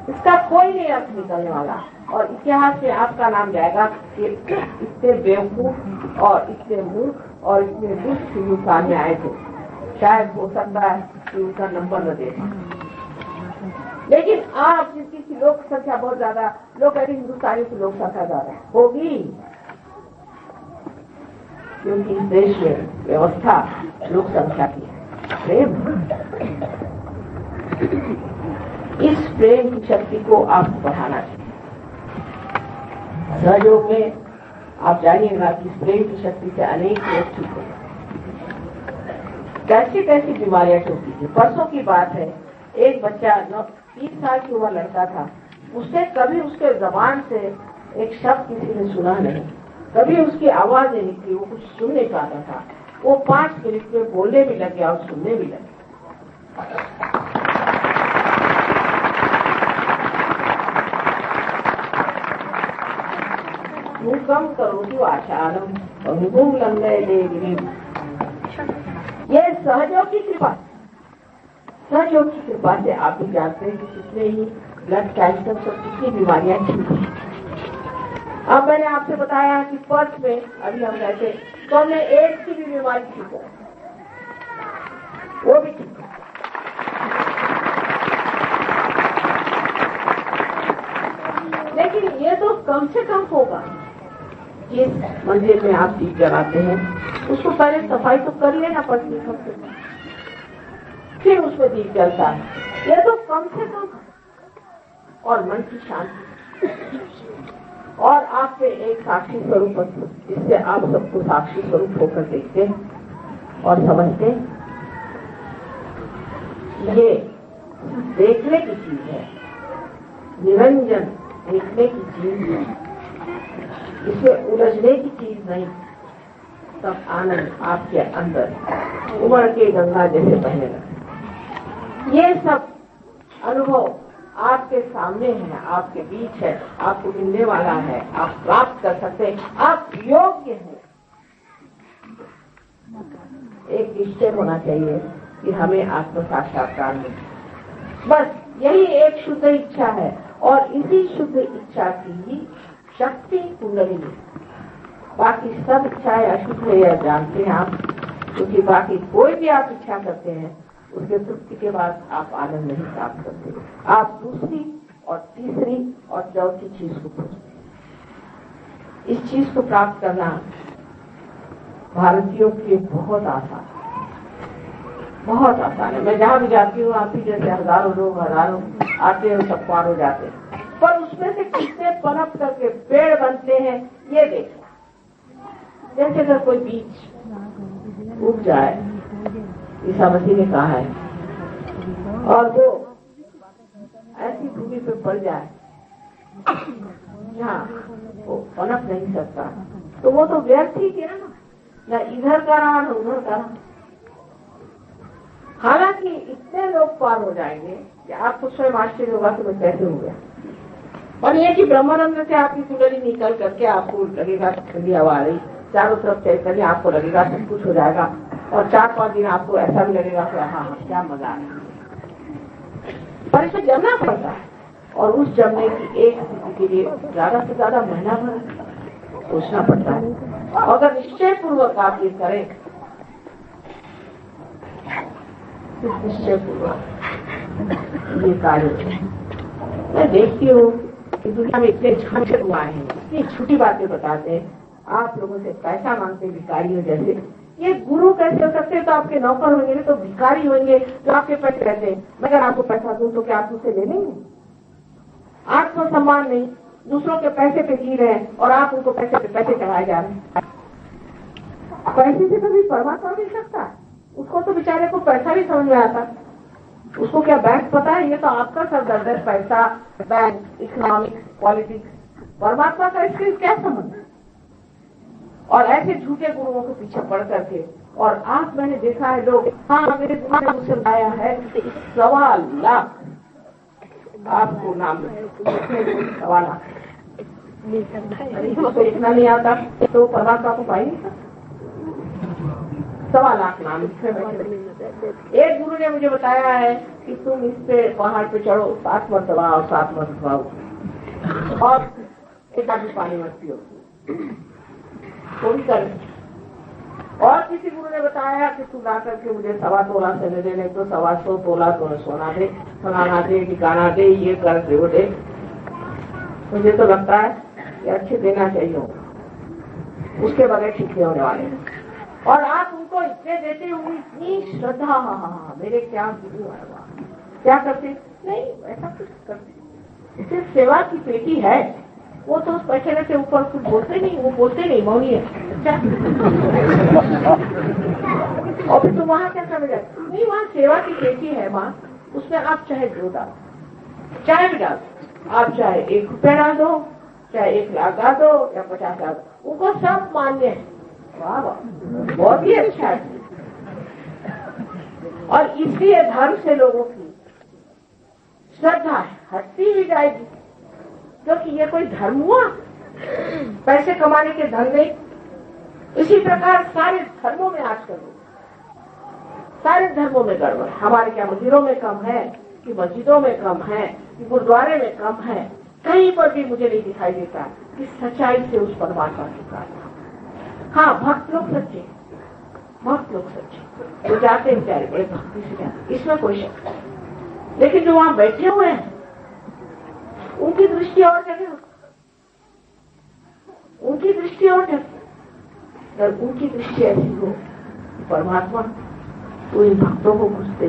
इसका कोई नहीं अर्थ निकलने वाला और इतिहास में आपका नाम जाएगा कि इतने बेवकूफ और इतने मूर्ख और इतने दुष्ट हिंदुस्तान में आए थे। शायद हो सकता है कि उनका नंबर न दे, लेकिन आप जिसकी लोक संख्या बहुत ज्यादा, लोग कहते हिंदुस्तानी की लोक संख्या ज्यादा होगी क्योंकि इस देश में व्यवस्था लोक संख्या की है। प्रेम, इस प्रेम की शक्ति को आपको बढ़ाना चाहिए। सहयोग में आप जानिएगा कि इस प्रेम की शक्ति से अनेक लोग ठीक हो, कैसी कैसी बीमारियां होती थी। परसों की बात है, एक बच्चा 3 साल की उम्र लड़का था, उसने कभी उसके जबान से एक शब्द किसी ने सुना नहीं, कभी उसकी आवाज नहीं निकली, वो कुछ सुन नहीं पाता था। वो 5 मिनट में बोलने भी लग गया और सुनने भी लग गया। कम करो जो आचारम ये सहयोग की कृपा, सहयोग की कृपा से आप भी जानते हैं कि कितने ही ब्लड कैंसर और कितनी बीमारियां ठीक हुई। अब मैंने आपसे बताया कि पर्थ में अभी हम रहते तो हमने एड्स की भी बीमारी ठीक हो, वो भी ठीक है। लेकिन ये तो कम से कम होगा। जिस मंदिर में आप दीप जलाते हैं उसको पहले सफाई तो कर लेना पड़ती है, फिर उसमें दीप जलता है, ये तो कम से कम। और मन की शांति और आप पे एक साक्षी स्वरूप, जिससे आप सबको साक्षी स्वरूप होकर देखते हैं और समझते हैं। ये देखने की चीज है, निरंजन देखने की चीज है, इसमें उलझने की चीज नहीं। तब आनंद आपके अंदर उमड़ के गंगा जैसे बहने लगे। ये सब अनुभव आपके सामने है, आपके बीच है, आपको मिलने वाला है, आप प्राप्त कर सकते हैं, आप योग्य हैं। एक निश्चय होना चाहिए कि हमें आत्म साक्षात्कार मिले, बस यही एक शुद्ध इच्छा है और इसी शुद्ध इच्छा की शक्ति कुंडलिनी। बाकी सब इच्छाएं अशुद्ध है, यह जानते हैं आप, क्योंकि बाकी कोई भी आप इच्छा करते हैं उसके तृप्ति के बाद आप आनंद नहीं प्राप्त करते, आप दूसरी और तीसरी और चौथी चीज को खोजते। इस चीज को प्राप्त करना भारतीयों के बहुत आसान है, बहुत आसान है। मैं जहाँ भी जाती हूँ आप ही जैसे हजारों लोग आते हैं, सब पार हो जाते हैं, पर उसमें से कितने पनप करके पेड़ बनते हैं ये देखो। जैसे अगर कोई बीज उग जाए, ईसा मसीह ने कहा है, और वो ऐसी भूमि पे पड़ जाए जहाँ वो पनप नहीं सकता, तो वो तो व्यर्थ ही गया ना इधर का रहा न उधर का रहा। हालांकि इतने लोग पार हो जाएंगे कि आपको स्वयं आश्चर्य होगा कि मैं कैसे हो गया। और ये कि ब्रह्मानंद से आपकी कुंडली निकल करके आपको लगेगा ठंडी हवा आ रही, चारों तरफ चलकर आपको लगेगा सब कुछ हो जाएगा, और 4-5 दिन आपको ऐसा भी लगेगा कि हाँ क्या मजा आ रहा है। पर इसे जमना पड़ता है, और उस जमने की एक स्थिति के लिए ज्यादा से ज्यादा महीना भर सोचना पड़ता है। अगर निश्चय पूर्वक आप ये करें, निश्चय पूर्वक ये कार्य। मैं देखती हूँ कि दुनिया में इतने झंझट हुआ है, इतनी छोटी बातें बताते हैं, आप लोगों से पैसा मांगते भिखारियों जैसे। ये गुरु कैसे हो सकते? तो आपके नौकर होंगे तो भिखारी होंगे जो आपके पैसे रहते हैं। मैं अगर आपको पैसा दूं तो क्या आप मुझसे ले लेंगे? आत्मसम्मान नहीं, दूसरों के पैसे पे जी रहे हैं और आप उनको पैसे पे पैसे चढ़ाए जा रहे हैं। पैसे से कभी परमात्मा मिल सकता है? उसको तो बेचारे को पैसा भी समझ में आता, उसको क्या बैंक पता है? ये तो आपका सरदर्द है, पैसा, बैंक, इकोनॉमिक्स, पॉलिटिक्स। परमात्मा का इसके क्या संबंध? और ऐसे झूठे गुरुओं के पीछे पड़ करके, और आज मैंने देखा है लोग, हाँ मेरे दिमाग में मुझसे आया है 1.25 लाख आपको नाम 1.25 लाख तो इतना नहीं आता तो परमात्मा को पाएंगे 1.25 लाख नाम। एक गुरु ने मुझे बताया है कि तुम इस पे पहाड़ पे चढ़ो 7 मरतबा और 7 मरतबा और एक आदमी पानी मत पियो, थोड़ी कर। और किसी गुरु ने बताया कि तू ला करके मुझे 1.25 तोला से दे देने तो 125 तोला तो सोना दे, फलाना दे, ठिकाना दे, ये कर दे, वो दे। मुझे तो लगता है कि अच्छे देना चाहिए, उसके बगैर ठीक नहीं होने वाले। और आप उनको इतने देते हो, इतनी श्रद्धा, मेरे क्या गुरु है, क्या करते? नहीं ऐसा कुछ करते, सिर्फ सेवा की पेटी है। वो तो उस पैसे से ऊपर कुछ बोलते नहीं, वो बोलते नहीं, मौनी है। और फिर तुम वहाँ क्या समझ आए? नहीं, वहाँ सेवा की पेटी है माँ, उसमें आप चाहे जो डाल, चाहे भी डाल, आप चाहे 1 रुपया डाल दो, चाहे 1 लाख डाल दो या 50 डाल दो, उनको सब मान्य है। वाह वाह, बहुत ही अच्छा है। और इसलिए धर्म से लोगों की श्रद्धा हटती ही जाएगी, क्योंकि ये कोई धर्म हुआ? पैसे कमाने के धन नहीं। इसी प्रकार सारे धर्मों में आजकल, सारे धर्मों में गड़बड़। हमारे क्या मंदिरों में कम है कि मस्जिदों में कम है कि गुरुद्वारे में कम है? कहीं पर भी मुझे नहीं दिखाई देता कि सच्चाई से उस परमात्मा की प्रार्थना। हाँ, भक्त लोग सच्चे, भक्त लोग सच्चे, वो जाते हैं बेचारे बड़े भक्ति से जाते, इसमें कोई शक नहीं। लेकिन जो वहां बैठे हुए हैं उनकी दृष्टि और जगह, उनकी दृष्टि और जगह। अगर उनकी दृष्टि ऐसी हो परमात्मा तो इन भक्तों को घुसते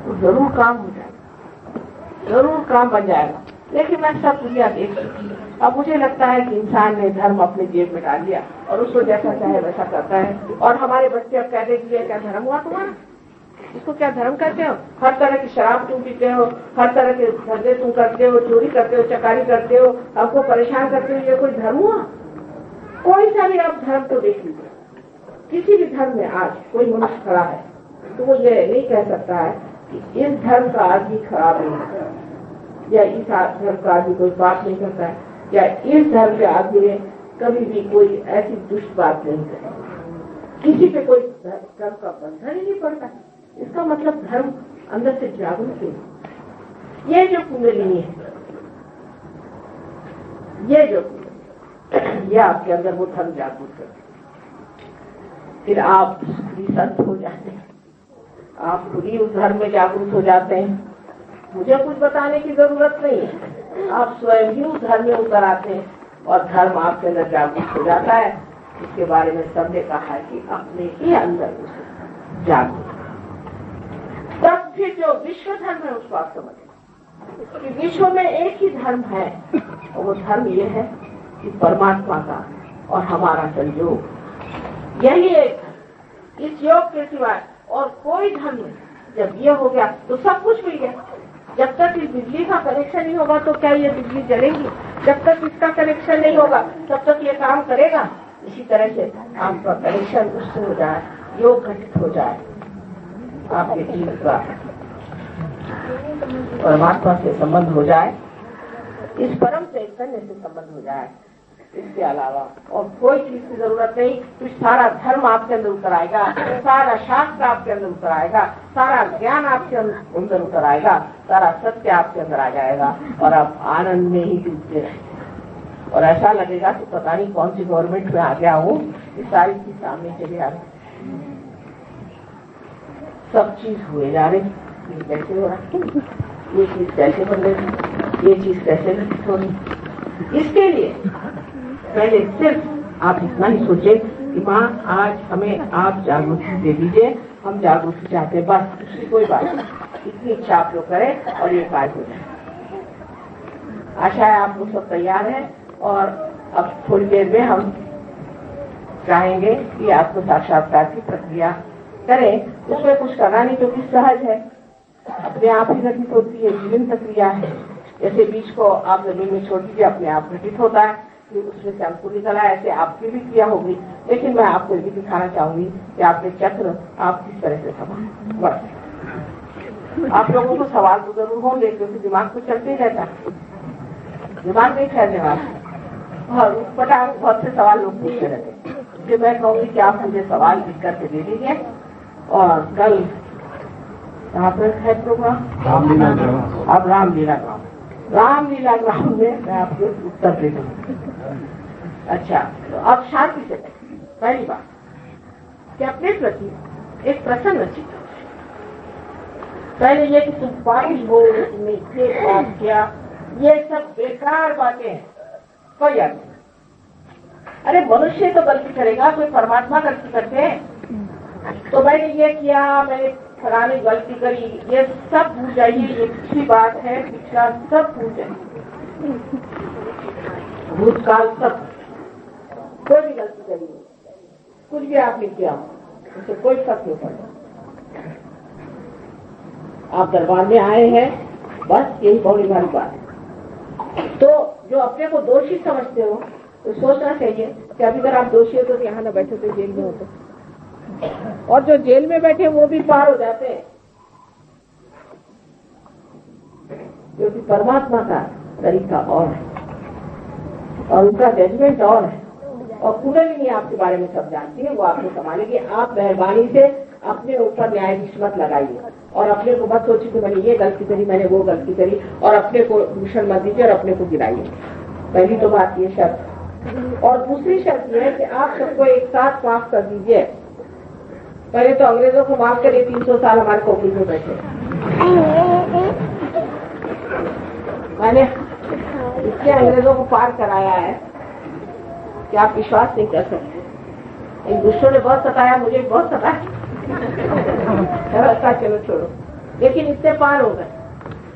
तो जरूर काम हो जाएगा, जरूर काम बन जाएगा। लेकिन मैं सब दुनिया देख चुकी हूँ। अब मुझे लगता है कि इंसान ने धर्म अपने जेब में डाल दिया और उसको जैसा चाहे वैसा करता है। और हमारे बच्चे अब कहते हैं क्या धर्म हुआ तुम्हारा? इसको क्या धर्म कहते हो? हर तरह की शराब तुम पीते हो, हर तरह के धंधे तुम करते हो, चोरी करते हो, चकारी करते हो, हमको परेशान करते हो, ये कोई धर्म हुआ? कोई सा भी आप धर्म को देख लीजिए, किसी भी धर्म में आज कोई मनुष्य खड़ा है तो वो ये नहीं कह सकता है कि इस धर्म का आदमी खराब नहीं है, या इस धर्म का आदमी कोई बात नहीं करता है, या इस धर्म के आदमी ने कभी भी कोई ऐसी दुष्ट बात नहीं करी। किसी पे कोई धर्म का बंधन ही नहीं पड़ता। इसका मतलब धर्म अंदर से जागरूक है। ये जो कुंडलिनी है, ये जो ये आपके अंदर वो धर्म जागरूक है, फिर आप भी संत हो जाते हैं, आप खुद ही उस धर्म में जागरूक हो जाते हैं। मुझे कुछ बताने की जरूरत नहीं है, आप स्वयं ही उस धर्म में उतर आते हैं और धर्म आपके अंदर जागरूक हो जाता है। इसके बारे में सबने कहा है कि अपने ही अंदर उसे जागरूक, तब फिर जो विश्व धर्म है उसको आप समझें कि विश्व में एक ही धर्म है, और वो धर्म ये है कि परमात्मा का और हमारा संयोग, यही एक इस योग के सिवाय और कोई धर्म नहीं। जब ये हो गया तो सब कुछ मिल गया। जब तक इस बिजली का कनेक्शन नहीं होगा तो क्या ये बिजली जलेगी? जब तक इसका कनेक्शन नहीं होगा तब तक ये काम करेगा। इसी तरह से आपका कनेक्शन उससे हो जाए, योग घटित हो जाए, आपके जीवन का परमात्मा से संबंध हो जाए, इस परम चैतन्य से संबंध हो जाए। इसके अलावा और कोई चीज की जरूरत नहीं। तो सारा धर्म आपके अंदर उतर आएगा, सारा शास्त्र आपके अंदर उतर आएगा, सारा ज्ञान आपके अंदर उतर आएगा, सारा सत्य आपके अंदर आ जाएगा और आप आनंद में ही डूबते रहेंगे। और ऐसा लगेगा कि पता नहीं कौन सी गवर्नमेंट में आ गया हूँ, ये सारी चीज सामने चले आ रही, सब चीज हुए जा रही, ये कैसे हो रहा, ये चीज कैसे बन रही, ये चीज कैसे घटित हो रही। इसके लिए पहले सिर्फ आप इतना ही सोचे कि माँ आज हमें आप जागृति दे दीजिए, हम जागृति चाहते हैं, बस दूसरी कोई बात नहीं, इतनी इच्छा आप लोग करें और ये कार्य हो जाए। आशा है आप लोग सब तैयार हैं और अब थोड़ी देर में हम चाहेंगे कि आत्म साक्षात्कार की प्रक्रिया करें। उसमें कुछ करना नहीं क्योंकि सहज है, अपने आप ही घटित होती है, जीवन प्रक्रिया है। जैसे बीज को आप जमीन में छोड़ दीजिए, अपने आप घटित होता है, फिर उसमें से अंकुर निकला, ऐसे आपकी भी क्रिया होगी। लेकिन मैं आपको ये भी दिखाना चाहूंगी कि आपके चक्र आप किस तरह से सवाल, बस आप लोगों को सवाल तो जरूर होंगे क्योंकि दिमाग तो चलते ही रहता है, दिमाग नहीं ठहरने वाला, और पटाख बहुत से सवाल लोग पूछते रहते। इसलिए मैं कहूँगी कि आप मुझे सवाल लिख करके दे दीजिए और कल यहाँ पर है प्रोग्राम अब रामलीला ग्राम में मैं आपको उत्तर दे दूँगी। अच्छा, तो अब शांति से पहली बात कि अपने प्रति एक प्रसन्न चित्त, पहले ये कि तुम पानी हो, तुमने ये बात किया, ये सब बेकार बातें हैं, कोई अर्थ नहीं। अरे मनुष्य तो गलती करेगा, कोई परमात्मा गलती करते हैं। तो मैंने ये किया, मैंने फलानी गलती करी, ये सब भूल जाइए, ये पिछली बात है, पिछला सब भूल जाइए, भूतकाल सब, कोई भी गलती करी, कुछ भी आपने किया, उसे कोई फर्क नहीं पड़ता। आप दरबार में आए हैं, बस यही बड़ी भारी बात है। तो जो अपने को दोषी समझते हो तो सोचना चाहिए कि अभी अगर आप दोषी हो तो यहाँ न बैठे तो जेल में होते, और जो जेल में बैठे वो भी पार हो जाते हैं, क्योंकि परमात्मा का तरीका और है और उनका जजमेंट और है, और कुंडलिनी आपके बारे में सब जानती है, वो आपको संभालेगी। आप मेहरबानी से अपने ऊपर न्यायाधीश मत लगाइए और अपने को मत सोचिए कि मैंने ये गलती करी, मैंने वो गलती करी, और अपने को दूषण मत दीजिए और अपने को गिराइए। पहली तो बात ये शर्त, और दूसरी शर्त ये है कि आप सबको एक साथ माफ कर दीजिए। पहले तो अंग्रेजों को माफ करिए, 300 साल हमारे कोपड़ी में बैठे, मैंने इतने अंग्रेजों को पार कराया है कि आप विश्वास नहीं कर सकते। इन दुष्टों ने बहुत सताया, मुझे बहुत सताया, चलो छोड़ो, लेकिन इससे पार हो गए।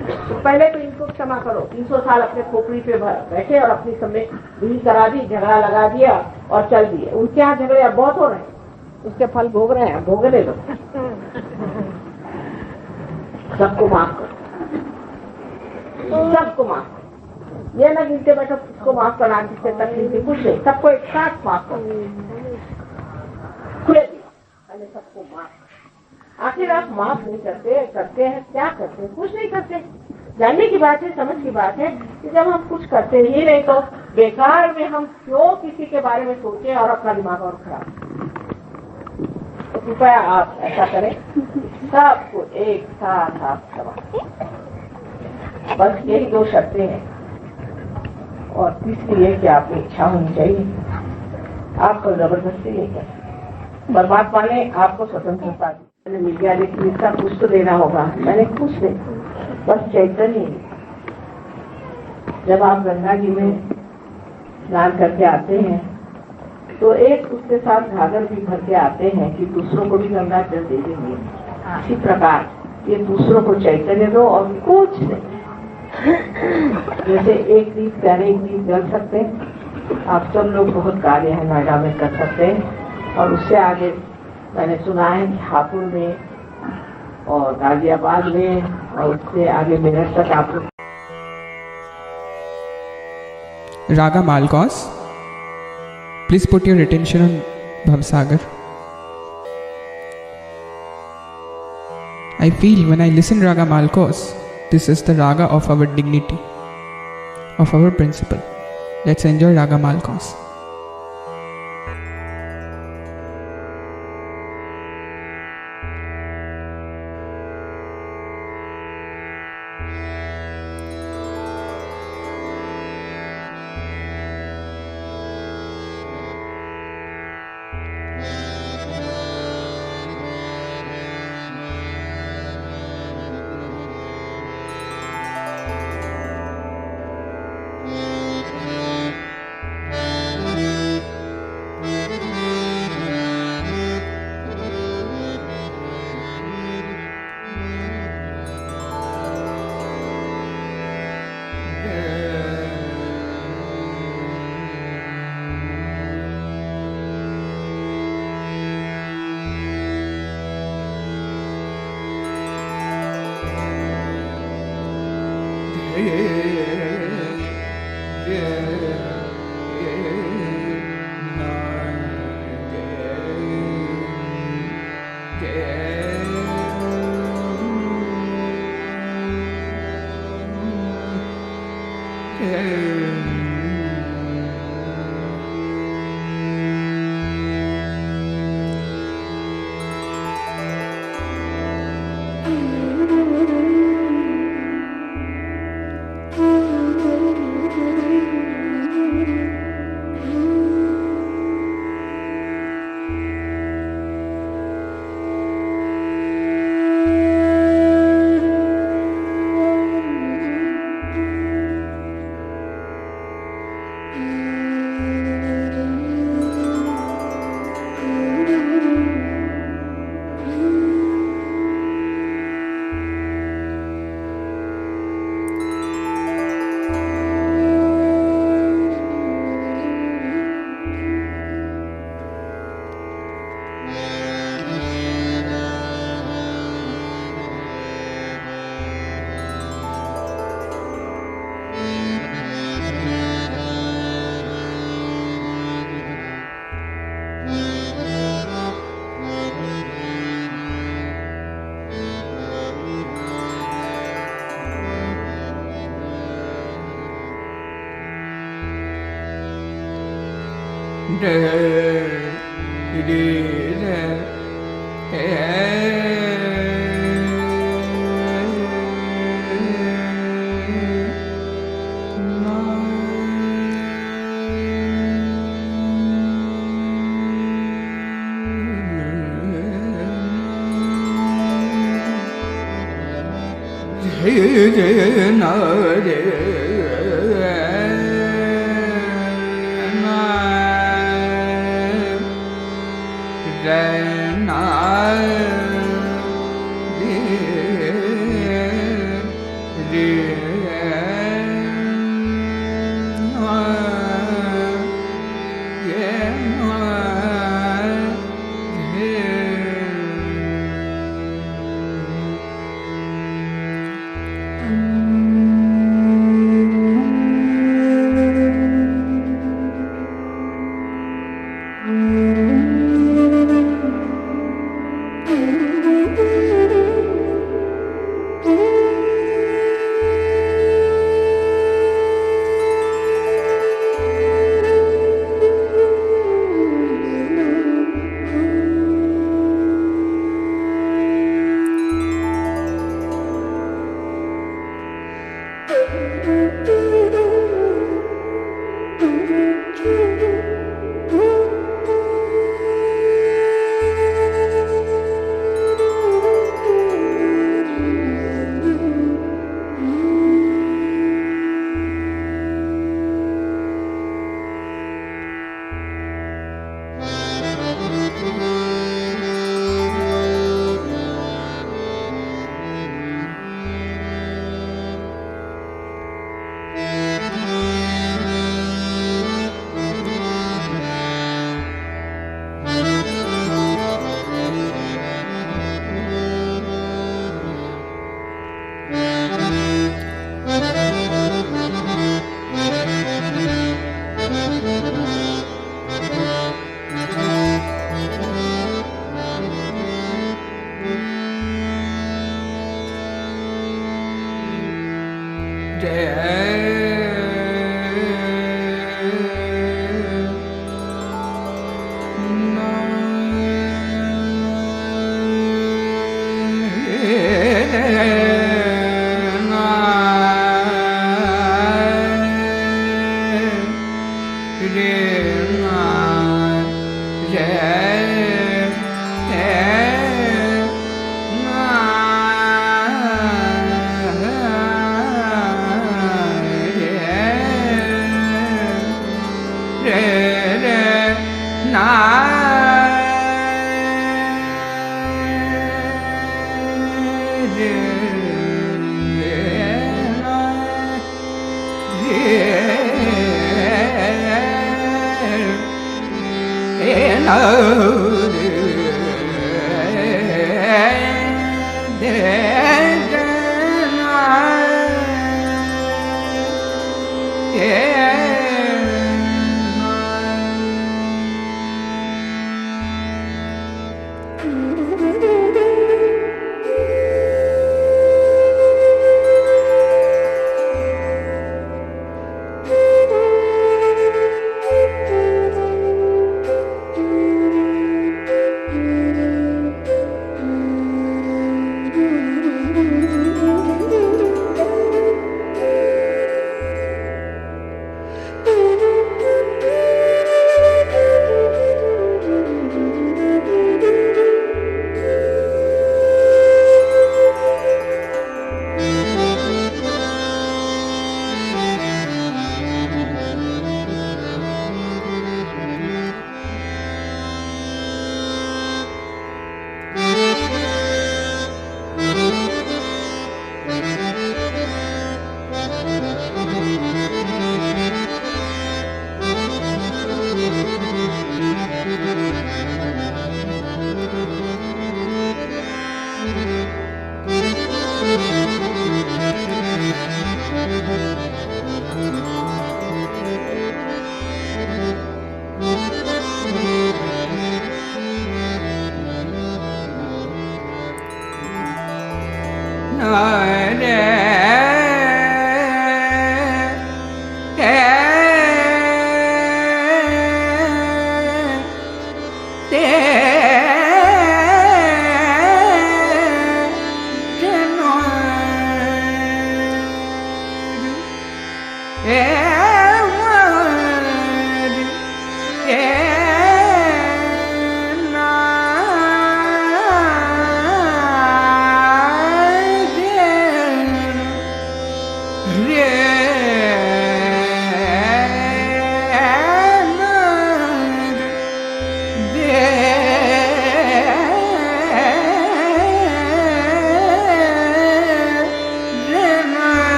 तो पहले तो इनको क्षमा करो, 300 साल अपने खोपड़ी पे बैठे और अपनी समय दूरी करा दी, झगड़ा लगा दिया और चल दिए। उनके यहाँ झगड़े अब बहुत हो रहे हैं, उसके फल भोग रहे हैं, भोगने दो, सबको माफ करो, सबको माफ करो, ये ना गिनते बैठो उसको माफ करना, जिससे तकलीफ कुछ नहीं, सबको एक साथ माफ करो, खुले दिया, पहले सबको माफ। आखिर आप माफ नहीं करते, करते हैं क्या करते हैं? कुछ नहीं करते। जानने की बात है, समझ की बात है कि जब हम कुछ करते ही नहीं तो बेकार में हम क्यों किसी के बारे में सोचें और अपना दिमाग और खराब। तो कृपया आप ऐसा करें, सबको एक साथ आप सवाल, बस यही 2 शर्तें हैं, और तीसरी ये कि आपकी इच्छा होनी चाहिए, आपको जबरदस्ती नहीं कर। परमात्मा ने आपको स्वतंत्रता दी, मैंने मिल गया, लेकिन इसका कुछ तो देना होगा। मैंने कुछ नहीं, बस चैतन्य। जब आप गंगा जी में स्नान करके आते हैं तो एक उसके साथ घाघर भी भर के आते हैं कि दूसरों को भी गंगा जल दे देंगे। इसी प्रकार ये दूसरों को चैतन्य दो और कुछ नहीं। जैसे एक दीप प्यारे एक दीप जल सकते हैं, आप सब लोग बहुत कार्य है नोएडा में कर सकते हैं, और उससे आगे मैंने सुना है कि हापुड़ में और गाजियाबाद में और उससे आगे मेरठ तक आप लोग। Raga Malkos, please put your attention on Bhavsagar. I feel when I listen Raga Malkos, this is the raga of our dignity, of our principle. Let's enjoy Raga Malkos.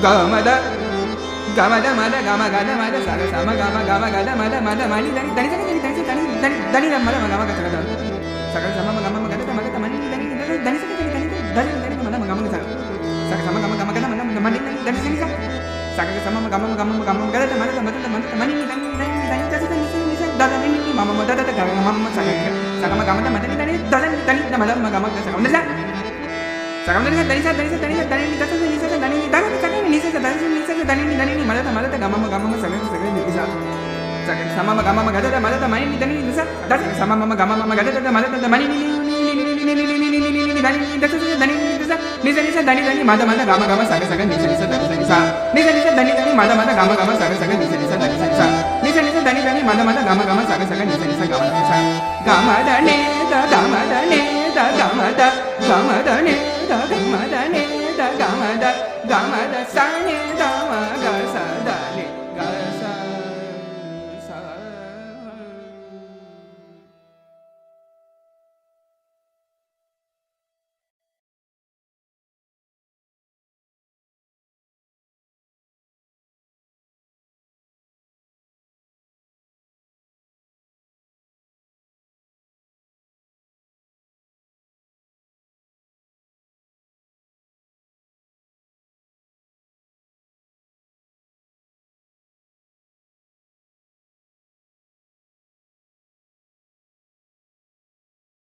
Gamada gamada mada gama gada mada saga sama gama gama gada mada mada mani dani dani dani dani dani dani dani mada gama gada saga saga sama gama gada mada mani dani dani dani dani dani dani mada gama gada saga sama gama gama gada mada mani dani dani dani saga sama gama gama gama gada mada mada mani dani dani dani dani dani dada ini mama mada dada gama mama saga sama gama mada dani dani dani mada gama gada saga mada Sakam dari dani dani dani dani dani dani dani dani dani mada mada gama gama saga saga bisa saga sama gama gada mada mani dani bisa dani sama gama gada mada mani dani dani nisa dani dani mada gama gama saga saga nisa dani dani sa nisa dani dani mada gama gama saga saga nisa dani sa nisa dani dani mada gama gama saga saga nisa gama nisa gama dani da gama dani da gama da gama dani da gama dani da gama da sa ni da ma ga